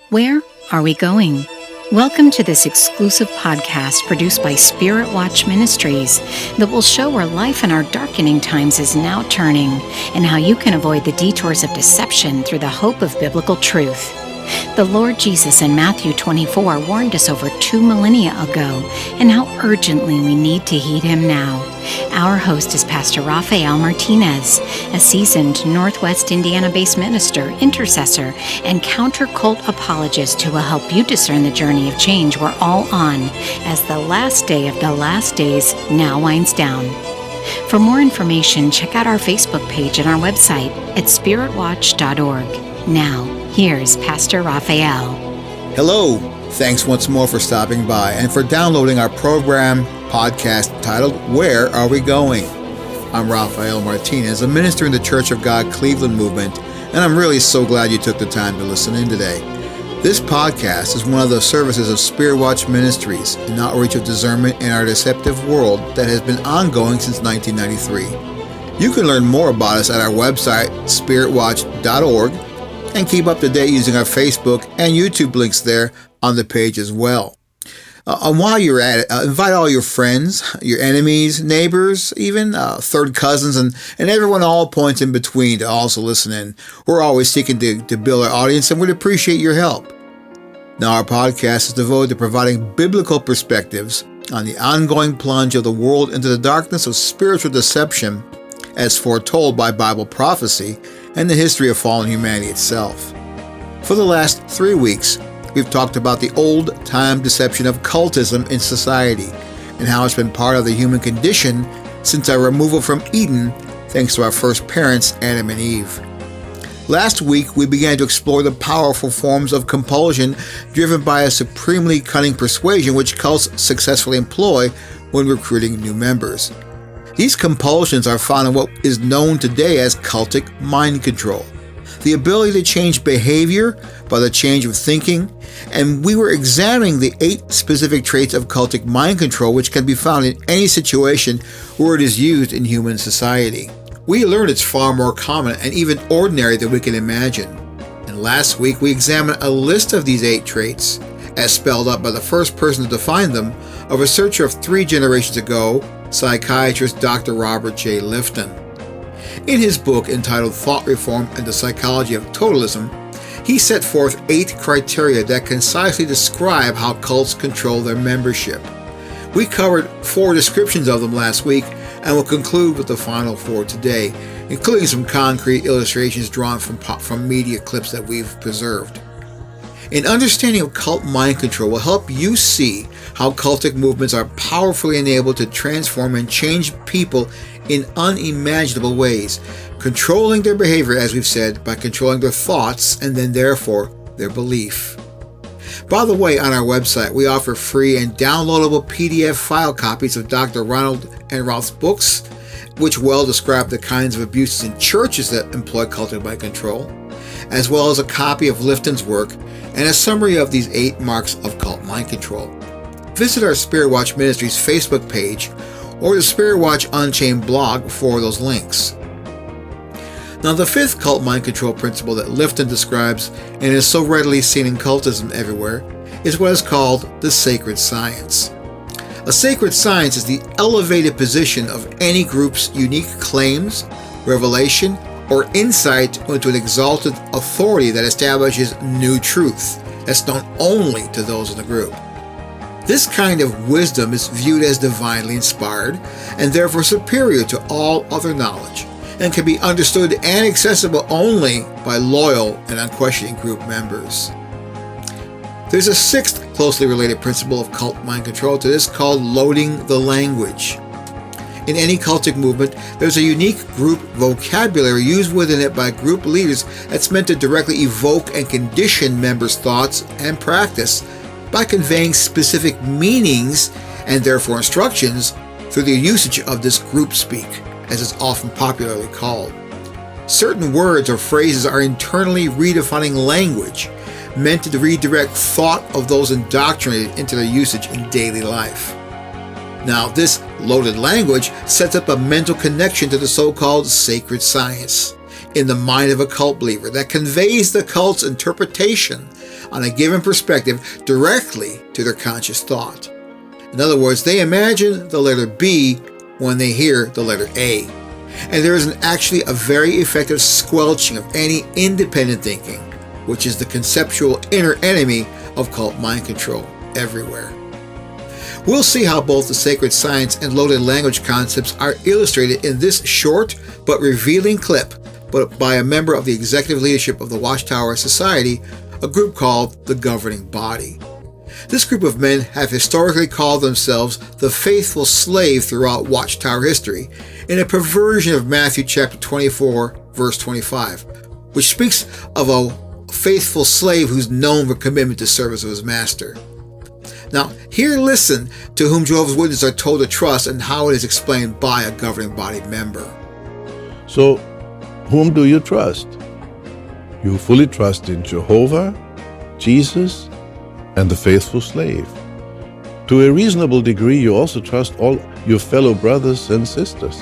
Where are we going? Welcome to this exclusive podcast produced by Spirit Watch Ministries that will show where life in our darkening times is now turning and how you can avoid the detours of deception through the hope of biblical truth. The Lord Jesus in Matthew 24 warned us over 2 millennia ago and how urgently we need to heed him now. Our host is Pastor Rafael Martinez, a seasoned Northwest Indiana-based minister, intercessor, and counter-cult apologist who will help you discern the journey of change we're all on as the last day of the last days now winds down. For more information, check out our Facebook page and our website at spiritwatch.org. Now, here's Pastor Rafael. Hello. Thanks once more for stopping by and for downloading our program podcast titled, Where Are We Going? I'm Rafael Martinez, a minister in the Church of God Cleveland movement, and I'm really so glad you took the time to listen in today. This podcast is one of the services of Spirit Watch Ministries, an outreach of discernment in our deceptive world that has been ongoing since 1993. You can learn more about us at our website, spiritwatch.org, and keep up to date using our Facebook and YouTube links there on the page as well. And while you're at it, invite all your friends, your enemies, neighbors, even third cousins, and everyone all points in between to also listen in. We're always seeking to build our audience, and we'd appreciate your help. Now, our podcast is devoted to providing biblical perspectives on the ongoing plunge of the world into the darkness of spiritual deception as foretold by Bible prophecy and the history of fallen humanity itself. For the last 3 weeks, we've talked about the old-time deception of cultism in society and how it's been part of the human condition since our removal from Eden thanks to our first parents, Adam and Eve. Last week, we began to explore the powerful forms of compulsion driven by a supremely cunning persuasion which cults successfully employ when recruiting new members. These compulsions are found in what is known today as cultic mind control, the ability to change behavior by the change of thinking, and we were examining the 8 specific traits of cultic mind control which can be found in any situation where it is used in human society. We learned it's far more common and even ordinary than we can imagine. And last week we examined a list of these 8 traits, as spelled out by the first person to define them, a researcher of 3 generations ago, psychiatrist Dr. Robert J. Lifton. In his book entitled Thought Reform and the Psychology of Totalism, he set forth 8 criteria that concisely describe how cults control their membership. We covered 4 descriptions of them last week and will conclude with the final 4 today, including some concrete illustrations drawn from media clips that we've preserved. An understanding of cult mind control will help you see how cultic movements are powerfully enabled to transform and change people in unimaginable ways, controlling their behavior, as we've said, by controlling their thoughts and then therefore their belief. By the way, on our website, we offer free and downloadable PDF file copies of Dr. Ronald and Ralph's books, which well describe the kinds of abuses in churches that employ cultic mind control, as well as a copy of Lifton's work and a summary of these 8 marks of cult mind control. Visit our Spirit Watch Ministries Facebook page or the Spirit Watch Unchained blog for those links. Now, the 5th cult mind control principle that Lifton describes and is so readily seen in cultism everywhere is what is called the sacred science. A sacred science is the elevated position of any group's unique claims, revelation, or insight into an exalted authority that establishes new truth that's known only to those in the group. This kind of wisdom is viewed as divinely inspired and therefore superior to all other knowledge and can be understood and accessible only by loyal and unquestioning group members. There's a 6th closely related principle of cult mind control to this called loading the language. In any cultic movement, there's a unique group vocabulary used within it by group leaders that's meant to directly evoke and condition members' thoughts and practice by conveying specific meanings and therefore instructions through the usage of this group speak, as it's often popularly called. Certain words or phrases are internally redefining language, meant to redirect thought of those indoctrinated into their usage in daily life. Now, this loaded language sets up a mental connection to the so-called sacred science in the mind of a cult believer that conveys the cult's interpretation on a given perspective directly to their conscious thought. In other words, they imagine the letter B when they hear the letter A. And there is actually a very effective squelching of any independent thinking, which is the conceptual inner enemy of cult mind control everywhere. We'll see how both the sacred science and loaded language concepts are illustrated in this short but revealing clip by a member of the executive leadership of the Watchtower Society, a group called the Governing Body. This group of men have historically called themselves the faithful slave throughout Watchtower history, in a perversion of Matthew chapter 24, verse 25, which speaks of a faithful slave who's known for commitment to service of his master. Now, here listen to whom Jehovah's Witnesses are told to trust and how it is explained by a governing body member. So, whom do you trust? You fully trust in Jehovah, Jesus, and the faithful slave. To a reasonable degree, you also trust all your fellow brothers and sisters.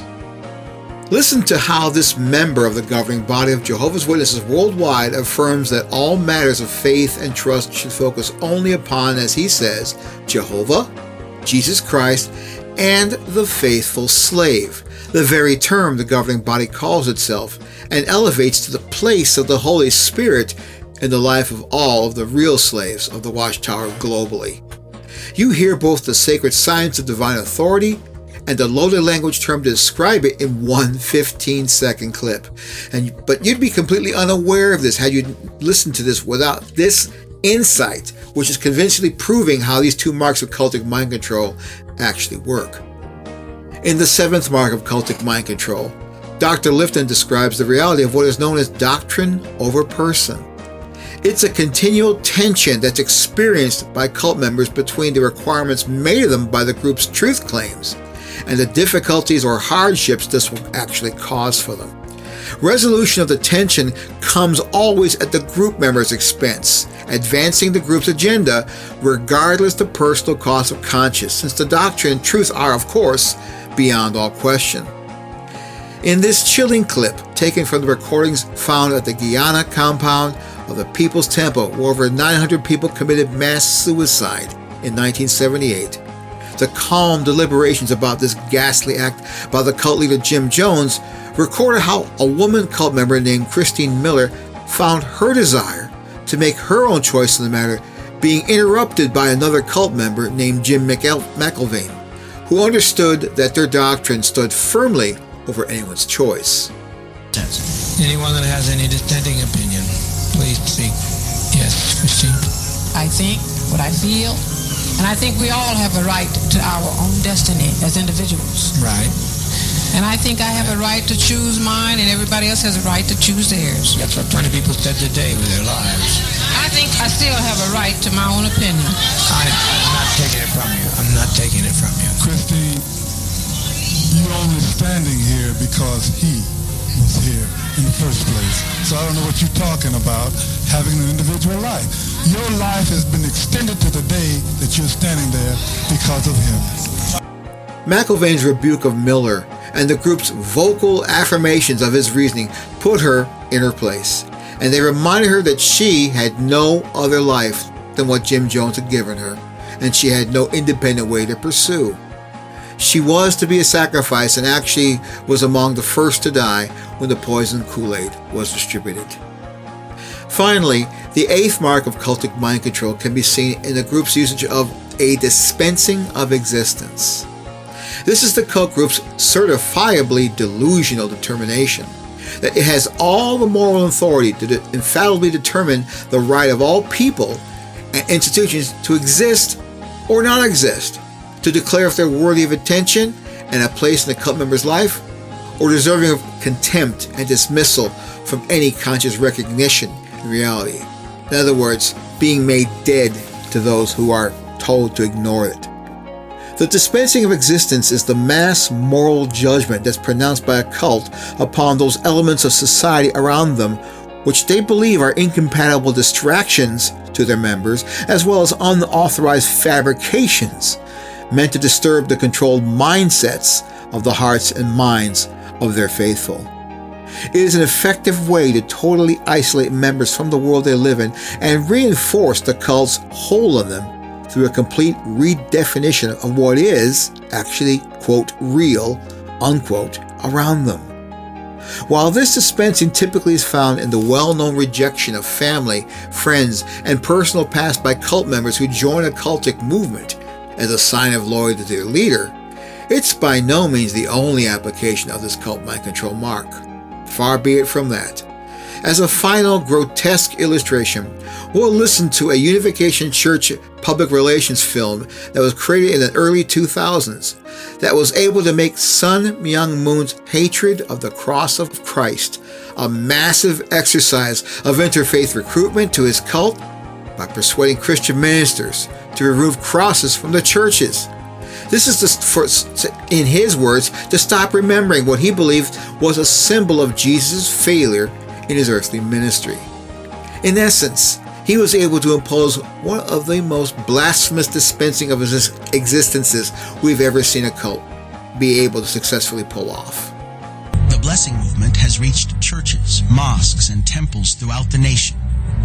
Listen to how this member of the governing body of Jehovah's Witnesses worldwide affirms that all matters of faith and trust should focus only upon, as he says, Jehovah, Jesus Christ, and the faithful slave, the very term the governing body calls itself, and elevates to the place of the Holy Spirit in the life of all of the real slaves of the Watchtower globally. You hear both the sacred science of divine authority and the loaded language term to describe it in one 15-second clip. But you'd be completely unaware of this had you listened to this without this insight, which is convincingly proving how these two marks of cultic mind control actually work. In the seventh mark of cultic mind control, Dr. Lifton describes the reality of what is known as doctrine over person. It's a continual tension that's experienced by cult members between the requirements made of them by the group's truth claims and the difficulties or hardships this will actually cause for them. Resolution of the tension comes always at the group members' expense, advancing the group's agenda regardless the personal cost of conscience, since the doctrine and truth are, of course, beyond all question. In this chilling clip, taken from the recordings found at the Guyana compound of the People's Temple, where over 900 people committed mass suicide in 1978, the calm deliberations about this ghastly act by the cult leader Jim Jones recorded how a woman cult member named Christine Miller found her desire to make her own choice in the matter being interrupted by another cult member named Jim McElvain, who understood that their doctrine stood firmly over anyone's choice. Anyone that has any dissenting opinion, please speak. Yes, Christine. I think what I feel, and I think we all have a right to our own destiny as individuals. Right. And I think I have a right to choose mine, and everybody else has a right to choose theirs. That's what 20 people said today with their lives. I think I still have a right to my own opinion. I'm not taking it from you. I'm not taking it from you. Christine, you're only standing here because he was here in the first place. So I don't know what you're talking about, having an individual life. Your life has been extended to the day that you're standing there because of him. McElvain's rebuke of Miller and the group's vocal affirmations of his reasoning put her in her place, and they reminded her that she had no other life than what Jim Jones had given her, and she had no independent way to pursue. She was to be a sacrifice and actually was among the first to die when the poisoned Kool-Aid was distributed. Finally, the eighth mark of cultic mind control can be seen in the group's usage of a dispensing of existence. This is the cult group's certifiably delusional determination that it has all the moral authority to infallibly determine the right of all people and institutions to exist or not exist, to declare if they're worthy of attention and a place in the cult member's life, or deserving of contempt and dismissal from any conscious recognition in reality. In other words, being made dead to those who are told to ignore it. The dispensing of existence is the mass moral judgment that's pronounced by a cult upon those elements of society around them which they believe are incompatible distractions to their members, as well as unauthorized fabrications meant to disturb the controlled mindsets of the hearts and minds of their faithful. It is an effective way to totally isolate members from the world they live in and reinforce the cult's hold on them through a complete redefinition of what is actually, quote, real, unquote, around them. While this dispensing typically is found in the well-known rejection of family, friends, and personal past by cult members who join a cultic movement as a sign of loyalty to their leader, it's by no means the only application of this cult mind control mark. Far be it from that. As a final grotesque illustration, we'll listen to a Unification Church public relations film that was created in the early 2000s that was able to make Sun Myung Moon's hatred of the cross of Christ a massive exercise of interfaith recruitment to his cult by persuading Christian ministers to remove crosses from the churches. This is, in his words, to stop remembering what he believed was a symbol of Jesus' failure in his earthly ministry. In essence, he was able to impose one of the most blasphemous dispensing of his existences we've ever seen a cult be able to successfully pull off. The blessing movement has reached churches, mosques, and temples throughout the nation,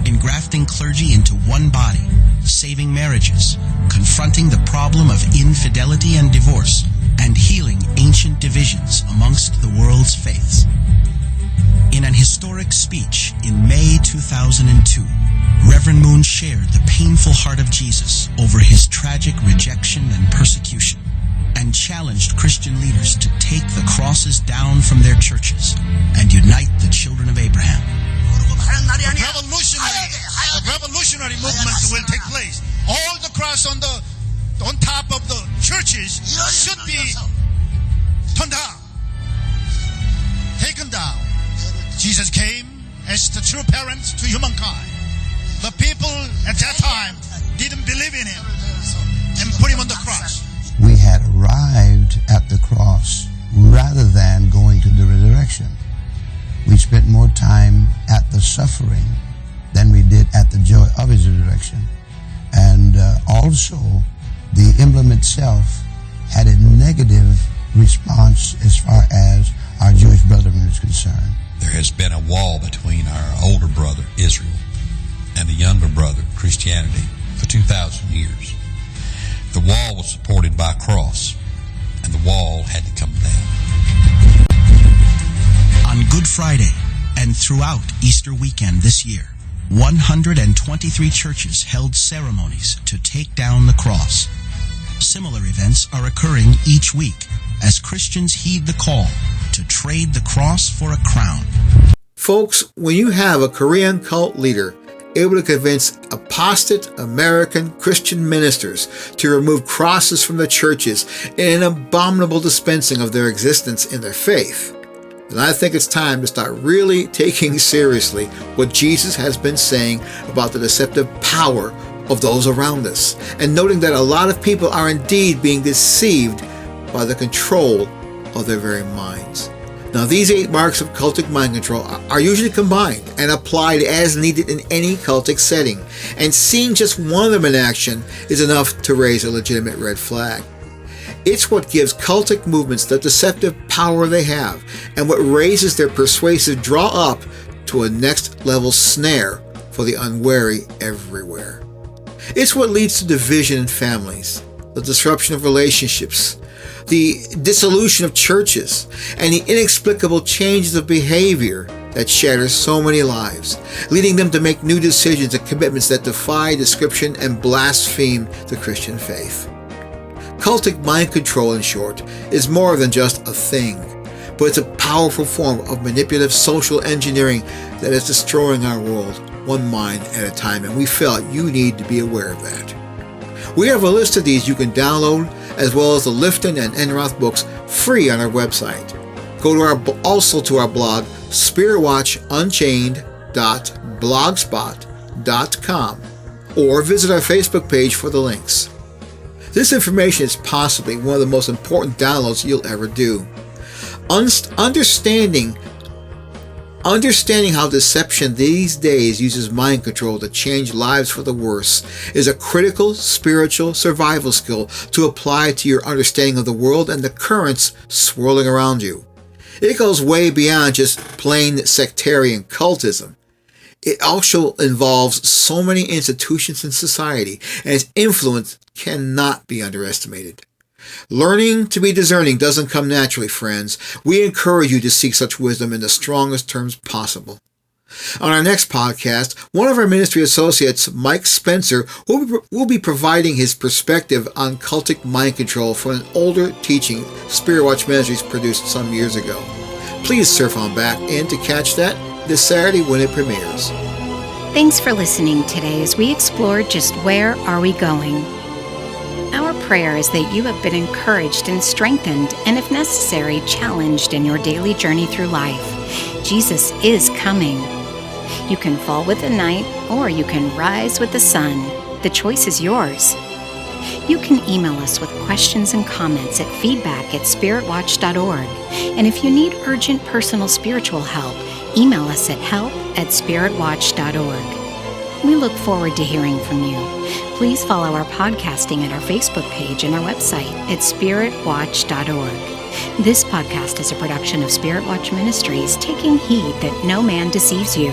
engrafting clergy into one body, saving marriages, confronting the problem of infidelity and divorce, and healing ancient divisions amongst the world's faiths. In an historic speech in May 2002, Reverend Moon shared the painful heart of Jesus over his tragic rejection and persecution, and challenged Christian leaders to take the crosses down from their churches and unite the children of Abraham. A revolutionary movement will take place. All the cross on top of the churches should be torn down, taken down. Jesus came as the true parent to humankind. The people at that time didn't believe in him and put him on the cross. We had arrived at the cross rather than going to the resurrection. We spent more time at the suffering than we did at the joy of his resurrection. And also, the emblem itself had a negative response as far as our Jewish brethren is concerned. There has been a wall between our older brother, Israel, and the younger brother, Christianity, for 2,000 years. The wall was supported by a cross, and the wall had to come down. On Good Friday and throughout Easter weekend this year, 123 churches held ceremonies to take down the cross. Similar events are occurring each week as Christians heed the call to trade the cross for a crown. Folks, when you have a Korean cult leader able to convince apostate American Christian ministers to remove crosses from the churches in an abominable dispensing of their existence in their faith, then I think it's time to start really taking seriously what Jesus has been saying about the deceptive power of those around us, and noting that a lot of people are indeed being deceived by the control of their very minds. Now, these 8 marks of cultic mind control are usually combined and applied as needed in any cultic setting, and seeing just one of them in action is enough to raise a legitimate red flag. It's what gives cultic movements the deceptive power they have, and what raises their persuasive draw up to a next level snare for the unwary everywhere. It's what leads to division in families, the disruption of relationships, the dissolution of churches, and the inexplicable changes of behavior that shatter so many lives, leading them to make new decisions and commitments that defy description and blaspheme the Christian faith. Cultic mind control, in short, is more than just a thing, but it's a powerful form of manipulative social engineering that is destroying our world, one mind at a time, and we felt you need to be aware of that. We have a list of these you can download, as well as the Lifton and Enroth books, free on our website. Go to also to our blog, spiritwatchunchained.blogspot.com, or visit our Facebook page for the links. This information is possibly one of the most important downloads you'll ever do. Understanding how deception these days uses mind control to change lives for the worse is a critical spiritual survival skill to apply to your understanding of the world and the currents swirling around you. It goes way beyond just plain sectarian cultism. It also involves so many institutions in society, and its influence cannot be underestimated. Learning to be discerning doesn't come naturally, friends. We encourage you to seek such wisdom in the strongest terms possible. On our next podcast, one of our ministry associates, Mike Spencer, will be providing his perspective on cultic mind control from an older teaching Spirit Watch Ministries produced some years ago. Please surf on back in to catch that this Saturday when it premieres. Thanks for listening today as we explore just where are we going. Our prayer is that you have been encouraged and strengthened, and if necessary, challenged in your daily journey through life. Jesus is coming. You can fall with the night, or you can rise with the sun. The choice is yours. You can email us with questions and comments at feedback@spiritwatch.org. And if you need urgent personal spiritual help, email us at help@spiritwatch.org. We look forward to hearing from you. Please follow our podcasting at our Facebook page and our website at spiritwatch.org. This podcast is a production of Spirit Watch Ministries, taking heed that no man deceives you.